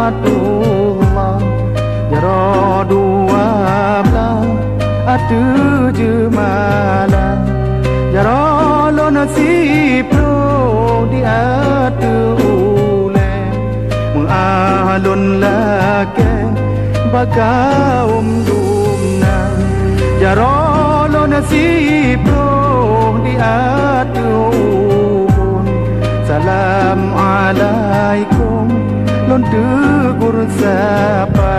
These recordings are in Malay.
rahmatullah. Jaro dua belah atu jemalah. Jaro lo nasib lo di atu ule. Mengalun lake bakaum dumna. Jaro lo nasib lo di atu. Salam alaikum lon tegur sapa.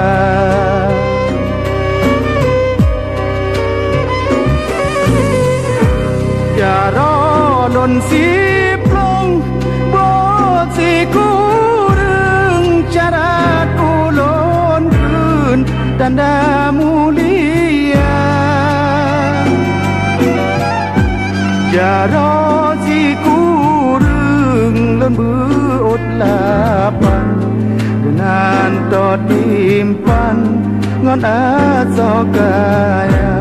Jaro lon siplong bot si kureng cara kulon kun tanda mulia. Jaro si lon beut lapan dengan totimpan ngon asokaya.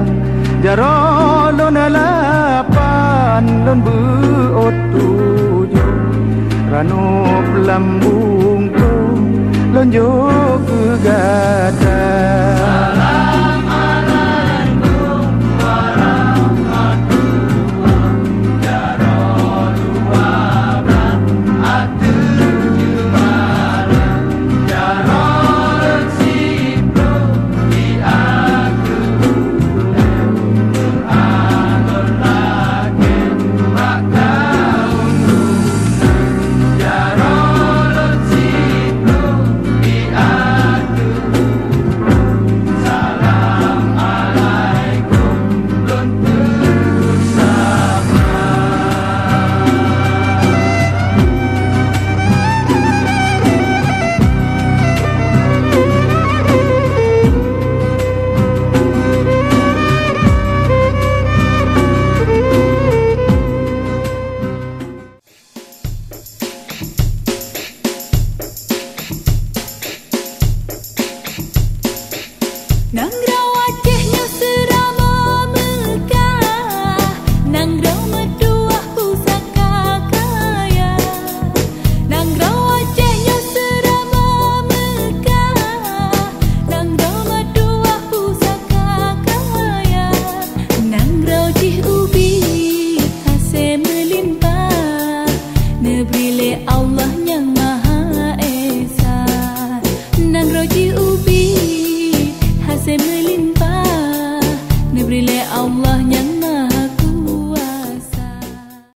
Jaro lon lapan lon beut tujuh ranup lambung tu lon jo ke gada. Allah